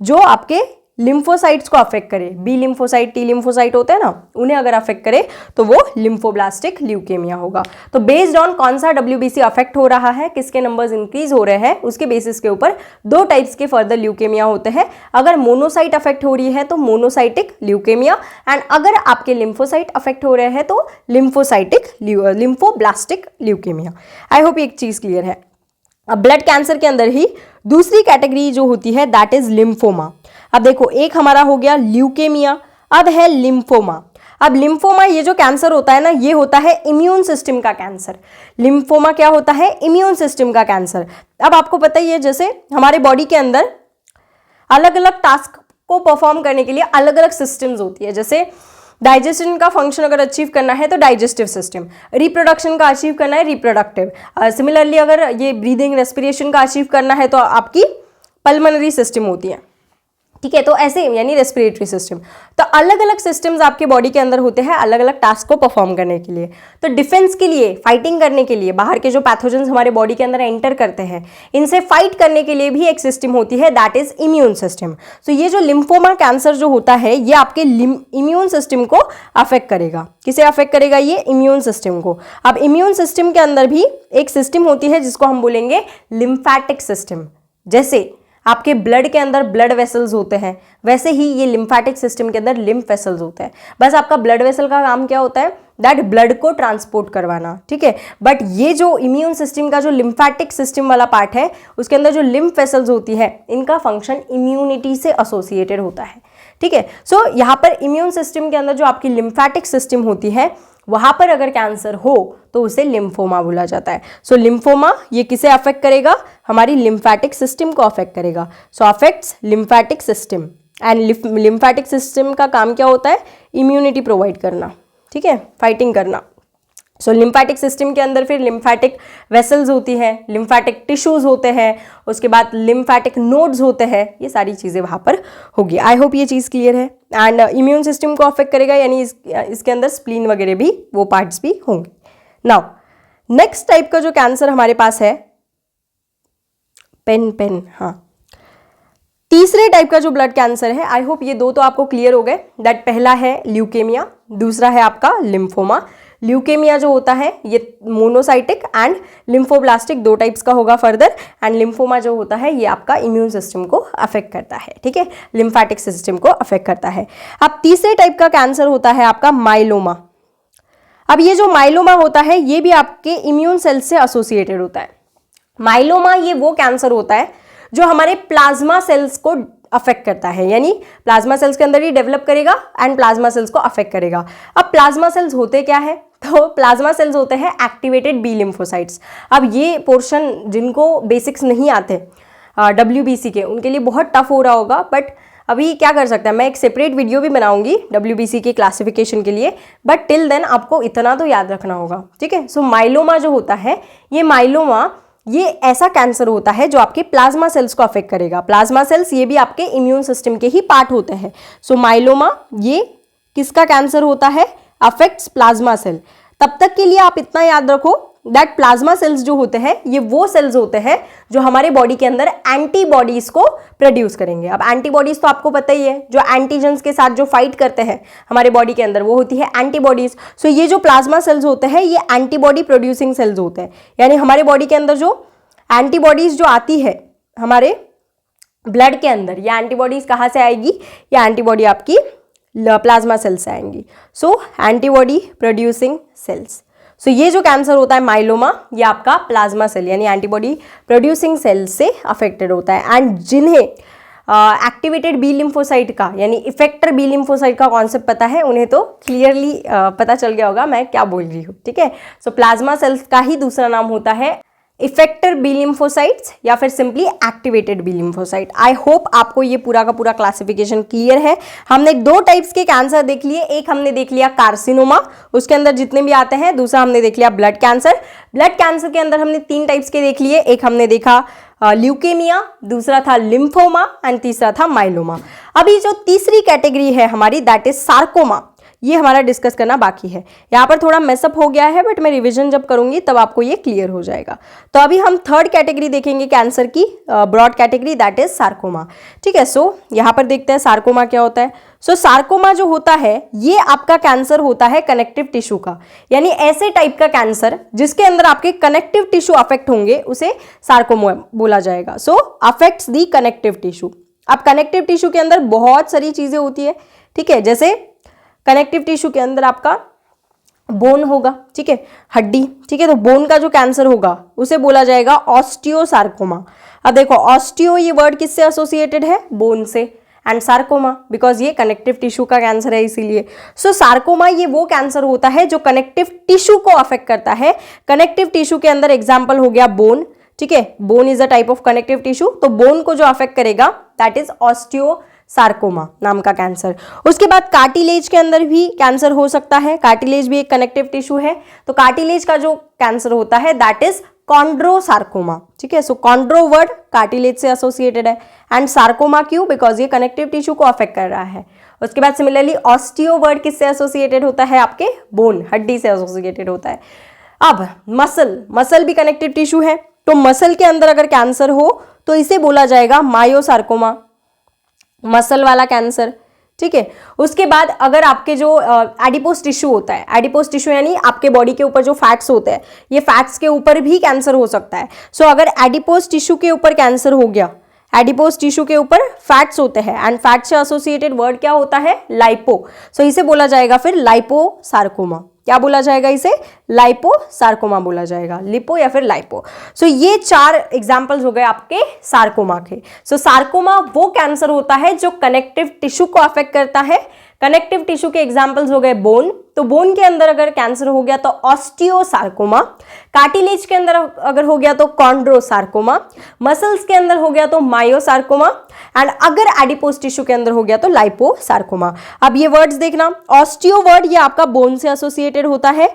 जो आपके लिम्फोसाइट्स को अफेक्ट करे, बी लिम्फोसाइट, टी लिम्फोसाइट होते हैं ना, उन्हें अगर अफेक्ट करे तो वो लिम्फोब्लास्टिक ल्यूकेमिया होगा। तो बेस्ड ऑन कौन सा WBC अफेक्ट हो रहा है, किसके नंबर्स इंक्रीज हो रहे हैं, उसके बेसिस के ऊपर दो टाइप्स के फर्दर ल्यूकेमिया होते हैं। अगर मोनोसाइट अफेक्ट हो रही है तो मोनोसाइटिक ल्यूकेमिया, एंड अगर आपके लिम्फोसाइट अफेक्ट हो रहे हैं तो लिम्फोब्लास्टिक ल्यूकेमिया। आई होप एक चीज क्लियर है। अब ब्लड कैंसर के अंदर ही दूसरी कैटेगरी जो होती है दैट इज लिम्फोमा। अब देखो, एक हमारा हो गया ल्यूकेमिया, अब है लिम्फोमा। अब लिम्फोमा ये जो कैंसर होता है ना, ये होता है इम्यून सिस्टम का कैंसर। लिम्फोमा क्या होता है? इम्यून सिस्टम का कैंसर। अब आपको पता ही है, जैसे हमारे बॉडी के अंदर अलग अलग टास्क को परफॉर्म करने के लिए अलग अलग सिस्टम्स होती है। जैसे डाइजेशन का फंक्शन अगर अचीव करना है तो डाइजेस्टिव सिस्टम, रिप्रोडक्शन का अचीव करना है रिप्रोडक्टिव, सिमिलरली अगर ये ब्रीदिंग रेस्पिरेशन का अचीव करना है तो आपकी पल्मोनरी सिस्टम होती है, ठीक है। तो ऐसे यानी रेस्पिरेटरी सिस्टम। तो अलग अलग सिस्टम्स आपके बॉडी के अंदर होते हैं अलग अलग टास्क को परफॉर्म करने के लिए। तो डिफेंस के लिए, फाइटिंग करने के लिए, बाहर के जो पैथोजेंस हमारे बॉडी के अंदर एंटर करते हैं, इनसे फाइट करने के लिए भी एक सिस्टम होती है, दैट इज इम्यून सिस्टम। सो ये जो लिम्फोमा कैंसर जो होता है ये आपके इम्यून सिस्टम को अफेक्ट करेगा। किसे अफेक्ट करेगा? ये इम्यून सिस्टम को। अब इम्यून सिस्टम के अंदर भी एक सिस्टम होती है जिसको हम बोलेंगे लिम्फैटिक सिस्टम। जैसे आपके ब्लड के अंदर ब्लड वेसल्स होते हैं, वैसे ही ये लिम्फैटिक सिस्टम के अंदर लिम्फ वेसल्स होते हैं। बस आपका ब्लड वेसल का काम क्या होता है? दैट ब्लड को ट्रांसपोर्ट करवाना, ठीक है। बट ये जो इम्यून सिस्टम का जो लिम्फैटिक सिस्टम वाला पार्ट है, उसके अंदर जो लिम्फ वेसल्स होती है, इनका फंक्शन इम्यूनिटी से एसोसिएटेड होता है, ठीक है। सो यहाँ पर इम्यून सिस्टम के अंदर जो आपकी लिम्फैटिक सिस्टम होती है, वहां पर अगर कैंसर हो तो उसे लिम्फोमा बोला जाता है। सो लिम्फोमा ये किसे अफेक्ट करेगा? हमारी लिम्फैटिक सिस्टम को अफेक्ट करेगा। So affects lymphatic system, and lymphatic system का काम क्या होता है? इम्यूनिटी प्रोवाइड करना, ठीक है, फाइटिंग करना। सो लिम्फैटिक सिस्टम के अंदर फिर लिम्फैटिक वेसल्स होती हैं, लिम्फैटिक टिश्यूज होते हैं, उसके बाद लिम्फैटिक नोड्स होते हैं, ये सारी चीज़ें वहाँ पर होगी। आई होप ये चीज़ क्लियर है। एंड इम्यून सिस्टम को अफेक्ट करेगा, यानी इसके अंदर स्प्लीन वगैरह भी, वो पार्ट्स भी होंगे। नाउ नेक्स्ट टाइप का जो कैंसर हमारे पास है, पेन हाँ, तीसरे टाइप का जो ब्लड कैंसर है, आई होप ये दो तो आपको क्लियर हो गए, दैट पहला है ल्यूकेमिया, दूसरा है आपका लिम्फोमा। ल्यूकेमिया जो होता है ये मोनोसाइटिक एंड लिम्फोब्लास्टिक दो टाइप्स का होगा फर्दर, एंड लिम्फोमा जो होता है ये आपका इम्यून सिस्टम को अफेक्ट करता है, ठीक है, लिम्फैटिक सिस्टम को अफेक्ट करता है। अब तीसरे टाइप का कैंसर होता है आपका माइलोमा। अब ये जो माइलोमा होता है ये भी आपके इम्यून सेल्स से एसोसिएटेड होता है। माइलोमा ये वो कैंसर होता है जो हमारे प्लाज्मा सेल्स को अफेक्ट करता है, यानी प्लाज्मा सेल्स के अंदर ही डेवलप करेगा एंड प्लाज्मा सेल्स को अफेक्ट करेगा। अब प्लाज्मा सेल्स होते क्या है? तो प्लाज्मा सेल्स होते हैं एक्टिवेटेड बी लिम्फोसाइट्स। अब ये पोर्शन जिनको बेसिक्स नहीं आते WBC के, उनके लिए बहुत टफ हो रहा होगा, बट अभी क्या कर सकते हैं, मैं एक सेपरेट वीडियो भी बनाऊंगी WBC के क्लासिफिकेशन के लिए, बट टिल देन आपको इतना तो याद रखना होगा, ठीक है। सो माइलोमा जो होता है, ये माइलोमा ये ऐसा कैंसर होता है जो आपके प्लाज्मा सेल्स को अफेक्ट करेगा। प्लाज्मा सेल्स ये भी आपके इम्यून सिस्टम के ही पार्ट होते हैं। सो माइलोमा ये किसका कैंसर होता है? Affects plasma cell. तब तक के लिए आप इतना याद रखो दैट प्लाज्मा सेल्स जो होते हैं ये वो सेल्स होते हैं जो हमारे बॉडी के अंदर एंटीबॉडीज को प्रोड्यूस करेंगे। अब एंटीबॉडीज तो आपको पता ही है, जो एंटीजेंस के साथ जो फाइट करते हैं हमारे बॉडी के अंदर, वो होती है एंटीबॉडीज। सो ये जो प्लाज्मा सेल्स होते हैं ये एंटीबॉडी प्रोड्यूसिंग सेल्स होते हैं, यानी हमारे बॉडी के अंदर जो एंटीबॉडीज जो आती है हमारे ब्लड के अंदर, ये एंटीबॉडीज कहाँ से आएगी? ये एंटीबॉडी आपकी प्लाज्मा सेल से आएंगी। सो एंटीबॉडी प्रोड्यूसिंग सेल्स। सो ये जो कैंसर होता है माइलोमा, ये आपका प्लाज्मा सेल यानी एंटीबॉडी प्रोड्यूसिंग सेल से अफेक्टेड होता है। एंड जिन्हें एक्टिवेटेड बी लिम्फोसाइट का यानी इफेक्टर बी लिम्फोसाइट का कॉन्सेप्ट पता है, उन्हें तो क्लियरली पता चल गया होगा मैं क्या बोल रही हूँ, ठीक है। सो प्लाज्मा सेल्स का ही दूसरा नाम होता है इफेक्टर बी लिम्फोसाइट्स या फिर simply activated B lymphocyte. I hope आपको ये पूरा का पूरा क्लासिफिकेशन क्लियर है। हमने 2 टाइप्स के कैंसर देख लिए, एक हमने देख लिया कार्सिनोमा, उसके अंदर जितने भी आते हैं, दूसरा हमने देख लिया ब्लड कैंसर। ब्लड कैंसर के अंदर हमने 3 टाइप्स के देख लिए, एक हमने देखा ल्यूकेमिया, दूसरा था लिम्फोमा एंड तीसरा था माइलोमा। अभी जो तीसरी कैटेगरी है हमारी दैट इज सार्कोमा, ये हमारा डिस्कस करना बाकी है। यहाँ पर थोड़ा मेसअप हो गया है बट मैं रिवीजन जब करूंगी तब आपको ये क्लियर हो जाएगा। तो अभी हम 3rd कैटेगरी देखेंगे कैंसर की, broad category that is sarcoma. ठीक है, सो यहाँ पर देखते हैं सार्कोमा क्या होता है। सो सार्कोमा जो होता है ये आपका कैंसर होता है कनेक्टिव टिश्यू का, यानी ऐसे टाइप का कैंसर जिसके अंदर आपके कनेक्टिव टिश्यू अफेक्ट होंगे उसे सार्कोमा बोला जाएगा। सो अफेक्ट्स दी कनेक्टिव टिश्यू। अब कनेक्टिव टिश्यू के अंदर बहुत सारी चीजें होती है, ठीक है, जैसे कनेक्टिव टिश्यू के अंदर आपका बोन होगा, ठीक है, हड्डी, ठीक है, तो बोन का जो कैंसर होगा उसे बोला जाएगा ऑस्टियोसार्कोमा। अब देखो ऑस्टियो ये वर्ड किससे एसोसिएटेड है, बोन से, एंड सार्कोमा बिकॉज ये कनेक्टिव टिश्यू का कैंसर है इसीलिए। सो सार्कोमा ये वो कैंसर होता है जो कनेक्टिव टिश्यू को अफेक्ट करता है। कनेक्टिव टिश्यू के अंदर एग्जाम्पल हो गया बोन, ठीक है, bone is a type of connective tissue, तो बोन को जो अफेक्ट करेगा दैट इज ऑस्टियोसार्कोमा नाम का कैंसर। उसके बाद कार्टिलेज के अंदर भी कैंसर हो सकता है, कार्टिलेज भी एक कनेक्टिव टिश्यू है, तो कार्टिलेज का जो कैंसर होता है दैट इज कॉन्ड्रोसार्कोमा। ठीक है, सो कॉन्ड्रो वर्ड कार्टिलेज से एसोसिएटेड है एंड सार्कोमा क्यों, बिकॉज ये कनेक्टिव टिश्यू को अफेक्ट कर रहा है। उसके बाद सिमिलरली ऑस्टियो वर्ड किससे एसोसिएटेड होता है, आपके बोन, हड्डी से एसोसिएटेड होता है। अब मसल भी कनेक्टिव टिश्यू है, तो मसल के अंदर अगर कैंसर हो तो इसे बोला जाएगा मायोसार्कोमा, मसल वाला कैंसर। ठीक है, उसके बाद अगर आपके जो एडिपोस टिश्यू होता है, एडिपोस टिश्यू यानी आपके बॉडी के ऊपर जो फैट्स होते हैं, ये फैट्स के ऊपर भी कैंसर हो सकता है। सो अगर एडिपोस टिश्यू के ऊपर कैंसर हो गया, एडिपोस टिश्यू के ऊपर फैट्स होते हैं एंड फैट से एसोसिएटेड वर्ड क्या होता है, लाइपो। सो इसे बोला जाएगा फिर लाइपोसार्कोमा। क्या बोला जाएगा इसे, लाइपोसार्कोमा बोला जाएगा, लिपो या फिर लाइपो। सो ये 4 एग्जांपल्स हो गए आपके सार्कोमा के। सो सार्कोमा वो कैंसर होता है जो कनेक्टिव टिश्यू को अफेक्ट करता है। कनेक्टिव टिश्यू के एग्जांपल्स हो गए बोन, तो बोन के अंदर अगर कैंसर हो गया तो ऑस्टियोसार्कोमा, कार्टिलेज के अंदर अगर हो गया तो कॉन्ड्रोसार्कोमा, मसल्स के अंदर हो गया तो मायोसार्कोमा एंड अगर एडिपोस टिश्यू के अंदर हो गया तो लाइपोसार्कोमा। अब ये वर्ड्स देखना, ऑस्टियो वर्ड ये आपका बोन से एसोसिएटेड होता है,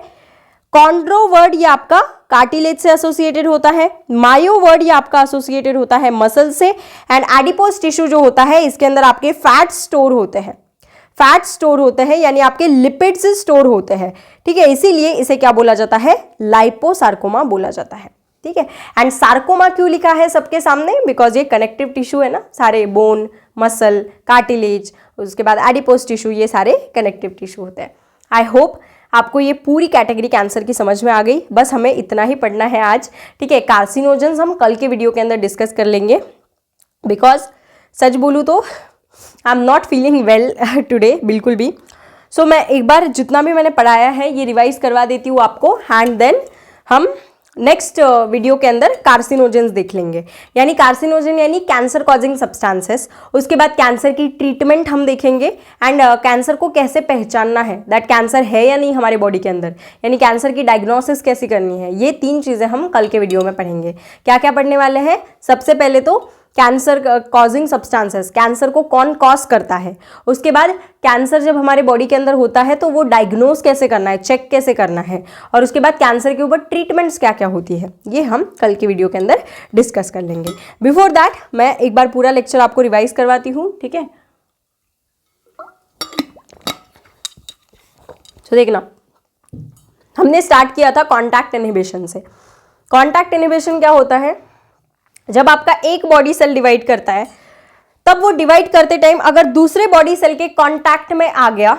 कॉन्ड्रो वर्ड ये आपका कार्टिलेज से एसोसिएटेड होता है, मायो वर्ड ये आपका एसोसिएटेड होता है मसल से एंड एडिपोस टिश्यू जो होता है इसके अंदर आपके फैट स्टोर होते हैं, फैट स्टोर होते हैं यानी आपके लिपिड्स स्टोर होते हैं। ठीक है, इसीलिए इसे क्या बोला जाता है, लाइपोसार्कोमा बोला जाता है। ठीक है, एंड सार्कोमा क्यों लिखा है सबके सामने, बिकॉज ये कनेक्टिव टिश्यू है ना, सारे बोन, मसल, कार्टिलेज, उसके बाद एडिपोस टिश्यू, ये सारे कनेक्टिव टिश्यू होते हैं। आई होप आपको ये पूरी कैटेगरी कैंसर की समझ में आ गई। बस हमें इतना ही पढ़ना है आज। ठीक है, कार्सिनोजेंस हम कल के वीडियो के अंदर डिस्कस कर लेंगे, बिकॉज सच बोलूँ तो I am not feeling well today बिल्कुल भी। सो मैं एक बार जितना भी मैंने पढ़ाया है ये रिवाइज करवा देती हूँ आपको एंड देन हम नेक्स्ट वीडियो के अंदर कार्सिनोजेंस देख लेंगे, यानी कार्सिनोजेन यानी कैंसर कॉजिंग सब्सटेंसेस। उसके बाद कैंसर की ट्रीटमेंट हम देखेंगे एंड कैंसर को कैसे पहचानना है, दैट कैंसर है या नहीं हमारे बॉडी के अंदर, यानी कैंसर की डायग्नोसिस कैसे करनी है। ये 3 चीज़ें हम कल के वीडियो में पढ़ेंगे। क्या क्या पढ़ने वाले हैं, सबसे पहले तो कैंसर कॉजिंग सब्सटेंसेस, कैंसर को कौन कॉज करता है। उसके बाद कैंसर जब हमारे बॉडी के अंदर होता है तो वो डायग्नोज कैसे करना है, चेक कैसे करना है, और उसके बाद कैंसर के ऊपर ट्रीटमेंट्स क्या क्या होती है, ये हम कल की वीडियो के अंदर डिस्कस कर लेंगे। बिफोर दैट मैं एक बार पूरा लेक्चर आपको रिवाइज करवाती हूँ। ठीक है, तो देखना, हमने स्टार्ट किया था कॉन्टैक्ट इनहिबिशन से। कॉन्टैक्ट इनहिबिशन क्या होता है, जब आपका एक बॉडी सेल डिवाइड करता है तब वो डिवाइड करते टाइम अगर दूसरे बॉडी सेल के कांटेक्ट में आ गया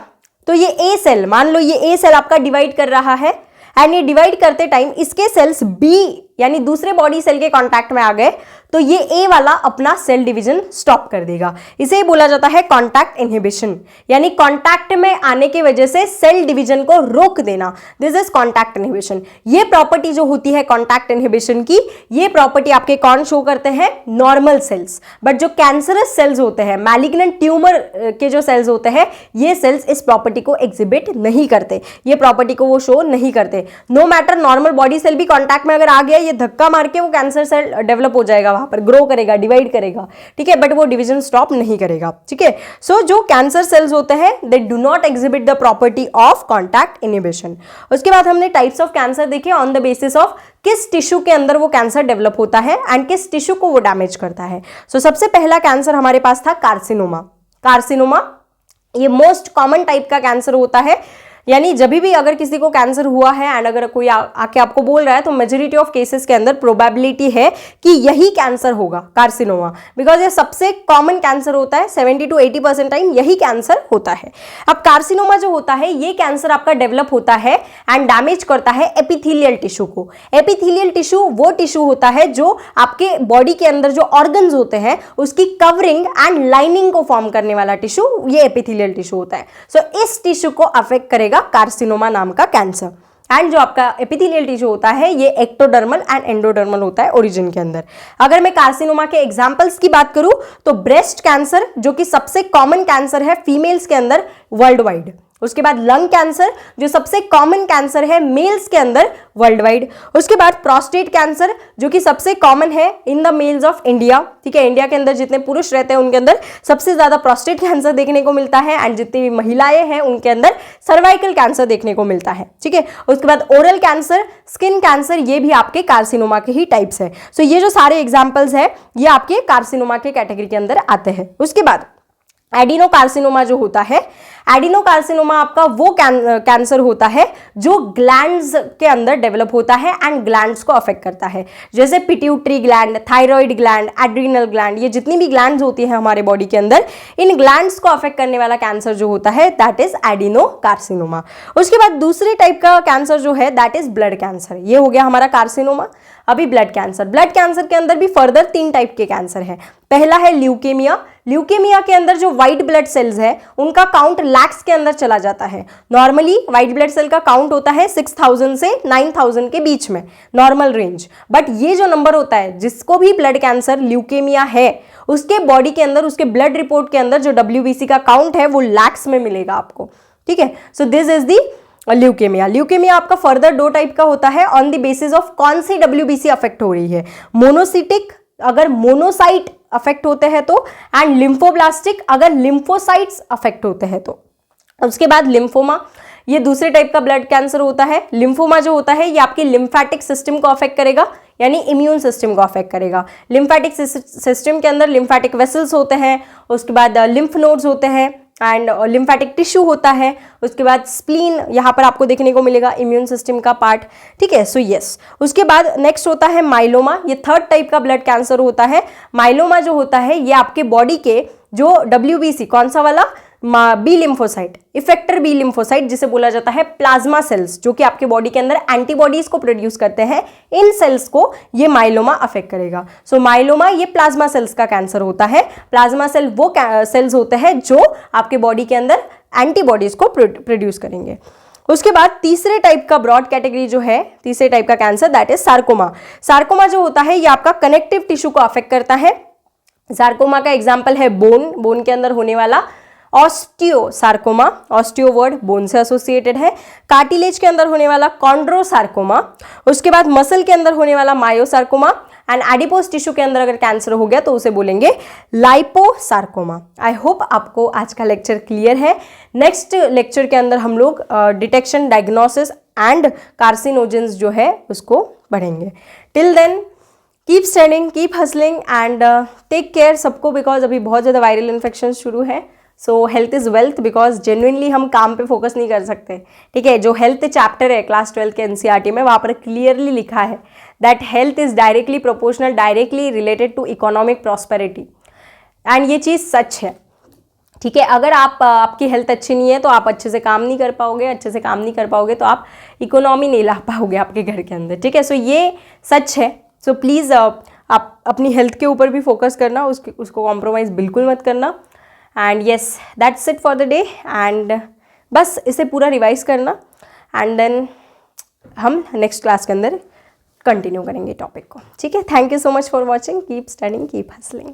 तो ये ए सेल, मान लो ये ए सेल आपका डिवाइड कर रहा है एंड ये डिवाइड करते टाइम इसके सेल्स बी यानी दूसरे बॉडी सेल के कांटेक्ट में आ गए तो ये ए वाला अपना सेल डिवीजन स्टॉप कर देगा। इसे ही बोला जाता है कॉन्टैक्ट इनहिबिशन, यानी कॉन्टैक्ट में आने की वजह से सेल डिवीजन को रोक देना, दिस इज कॉन्टैक्ट इनहिबिशन। ये प्रॉपर्टी जो होती है कॉन्टैक्ट इनहिबिशन की, ये प्रॉपर्टी आपके कौन शो करते हैं? Normal sales. बट जो कैंसरस सेल्स होते हैं, मैलिग्नेंट ट्यूमर के जो सेल्स होते हैं, ये सेल्स इस प्रॉपर्टी को एग्जिबिट नहीं करते, ये प्रॉपर्टी को वो शो नहीं करते। No matter normal body cell भी कॉन्टैक्ट में अगर आ गया, ये धक्का मार के वो कैंसर सेल डेवलप हो जाएगा, वहां पर ग्रो करेगा, डिवाइड करेगा, ठीक है, बट वो डिवीजन स्टॉप नहीं करेगा, ठीक है। सो जो कैंसर सेल्स होते हैं they do not exhibit the property of contact inhibition. उसके बाद हमने टाइप्स ऑफ कैंसर देखे ऑन द बेसिस ऑफ किस टिश्यू के अंदर वो कैंसर डेवलप होता है एंड किस टिश्यू को वो डैमेज करता है। सो सबसे पहला कैंसर हमारे पास था कार्सिनोमा। कार्सिनोमा ये मोस्ट कॉमन टाइप का कैंसर होता है, यानी जब भी अगर किसी को कैंसर हुआ है एंड अगर कोई आके आपको बोल रहा है तो मेजोरिटी ऑफ केसेस के अंदर प्रोबेबिलिटी है कि यही कैंसर होगा, कार्सिनोमा, बिकॉज ये सबसे कॉमन कैंसर होता है, 70 to 80% टाइम यही कैंसर होता है। अब कार्सिनोमा जो होता है, ये कैंसर आपका डेवलप होता है एंड डैमेज करता है एपिथेलियल टिश्यू को। एपिथेलियल टिश्यू वो टिश्यू होता है जो आपके बॉडी के अंदर जो ऑर्गन्स होते हैं उसकी कवरिंग एंड लाइनिंग को फॉर्म करने वाला टिश्यू, ये एपिथेलियल टिश्यू होता है। सो इस टिश्यू को अफेक्ट करेगा कार्सिनोमा नाम का कैंसर। एंड जो आपका एपिथेलियल टिश्यू होता है ये एक्टोडर्मल एंड एंडोडर्मल होता है ओरिजिन के अंदर। अगर मैं कार्सिनोमा के एग्जांपल्स की बात करूं तो ब्रेस्ट कैंसर जो कि सबसे कॉमन कैंसर है फीमेल्स के अंदर वर्ल्ड वाइड, उसके बाद लंग कैंसर जो सबसे कॉमन कैंसर है मेल्स के अंदर वर्ल्ड वाइड, उसके बाद प्रोस्टेट कैंसर जो कि सबसे कॉमन है in the mails of India, ठीक है, इंडिया के अंदर जितने पुरुष रहते हैं उनके अंदर सबसे ज्यादा प्रोस्टेट कैंसर देखने को मिलता है एंड जितनी भी महिलाएं हैं उनके अंदर सर्वाइकल कैंसर देखने को मिलता है, ठीक है। उसके बाद ओरल कैंसर, स्किन कैंसर, ये भी आपके कार्सिनोमा के ही टाइप्स है। सो ये जो सारे एग्जाम्पल्स है ये आपके कार्सिनोमा के कैटेगरी के अंदर आते हैं। उसके बाद एडिनोकार्सिनोमा जो होता है, एडिनोकार्सिनोमा आपका वो कैंसर होता है जो ग्लैंड्स के अंदर डेवलप होता है एंड ग्लैंड्स को अफेक्ट करता है, जैसे pituitary gland, thyroid gland, adrenal gland, ये जितनी भी ग्लैंड्स होती है हमारे बॉडी के अंदर, इन ग्लैंड्स को अफेक्ट करने वाला कैंसर जो होता है दैट इज एडिनोकार्सिनोमा। उसके बाद दूसरे टाइप का कैंसर जो है दैट इज ब्लड कैंसर। ये हो गया हमारा कार्सिनोमा। अभी ब्लड कैंसर, ब्लड कैंसर के अंदर भी फर्दर 3 टाइप के कैंसर है। पहला है ल्यूकेमिया। ल्यूकेमिया के अंदर जो व्हाइट ब्लड सेल्स है उनका काउंट लैक्स के अंदर चला जाता है। नॉर्मली व्हाइट ब्लड सेल का काउंट होता है 6000 से 9000 के बीच में, नॉर्मल रेंज। बट ये जो नंबर होता है, जिसको भी ब्लड कैंसर ल्यूकेमिया है उसके बॉडी के अंदर, उसके ब्लड रिपोर्ट के अंदर जो WBC का काउंट है वो लैक्स में मिलेगा आपको, ठीक है। So this is the leukaemia. Leukaemia आपका फर्दर 2 टाइप का होता है ऑन द बेसिस ऑफ कौन सी WBC अफेक्ट हो रही है, मोनोसिटिक अगर मोनोसाइट अफेक्ट होते हैं तो, एंड लिम्फोब्लास्टिक अगर लिम्फोसाइट्स अफेक्ट होते हैं तो। उसके बाद लिम्फोमा, ये दूसरे टाइप का ब्लड कैंसर होता है। लिम्फोमा जो होता है ये आपके लिम्फेटिक सिस्टम को अफेक्ट करेगा, यानी इम्यून सिस्टम को अफेक्ट करेगा। लिम्फेटिक सिस्टम के अंदर लिम्फेटिक वेसल्स होते हैं, उसके बाद लिम्फ नोड्स होते हैं एंड लिम्फेटिक टिश्यू होता है। उसके बाद स्प्लीन यहाँ पर आपको देखने को मिलेगा, इम्यून सिस्टम का पार्ट, ठीक है। सो यस, उसके बाद नेक्स्ट होता है माइलोमा। ये 3rd टाइप का ब्लड कैंसर होता है। माइलोमा जो होता है ये आपके बॉडी के जो WBC, कौन सा वाला, B lymphocyte, effector B lymphocyte जिसे बोला जाता है प्लाज्मा सेल्स, जो कि आपके बॉडी के अंदर एंटीबॉडीज को प्रोड्यूस करते हैं, इन सेल्स को ये माइलोमा अफेक्ट करेगा। सो माइलोमा ये प्लाज्मा सेल्स का कैंसर होता है। प्लाज्मा सेल वो सेल्स होते हैं जो आपके बॉडी के अंदर एंटीबॉडीज को प्रोड्यूस करेंगे। उसके बाद तीसरे टाइप का ब्रॉड कैटेगरी जो है, तीसरे टाइप का cancer that is sarcoma. Sarcoma जो होता है ये आपका कनेक्टिव टिश्यू को अफेक्ट करता है। सार्कोमा का एग्जाम्पल है बोन के अंदर होने वाला osteo sarcoma, osteo word bone से एसोसिएटेड है। कार्टिलेज के अंदर होने वाला कॉन्ड्रोसार्कोमा। उसके बाद मसल के अंदर होने वाला मायोसार्कोमा एंड एडिपोज टिश्यू के अंदर अगर कैंसर हो गया तो उसे बोलेंगे लाइपोसार्कोमा। आई होप आपको आज का लेक्चर क्लियर है। नेक्स्ट लेक्चर के अंदर हम लोग डिटेक्शन, डायग्नोसिस एंड कार्सिनोजेंस जो है उसको पढ़ेंगे। Till then keep studying, keep hustling and take care सबको, बिकॉज अभी बहुत ज़्यादा वायरल इन्फेक्शन शुरू है। So health is wealth, because genuinely हम काम पे फोकस नहीं कर सकते, ठीक है। जो हेल्थ चैप्टर है क्लास 12 के NCERT में, वहाँ पर क्लियरली लिखा है that health is directly proportional, directly related to economic prosperity, and ये चीज़ सच है, ठीक है। अगर आपकी हेल्थ अच्छी नहीं है तो आप अच्छे से काम नहीं कर पाओगे, अच्छे से काम नहीं कर पाओगे तो आप इकोनॉमी नहीं ला पाओगे आपके घर के अंदर, ठीक है। सो ये सच है। सो प्लीज़ आप अपनी हेल्थ के ऊपर भी फोकस करना, उसको कॉम्प्रोमाइज़ बिल्कुल मत करना। And yes, that's it for the day. And बस इसे पूरा रिवाइज करना एंड देन हम नेक्स्ट क्लास के अंदर कंटिन्यू करेंगे टॉपिक को। ठीक है, thank you so much for watching, keep studying, keep hustling.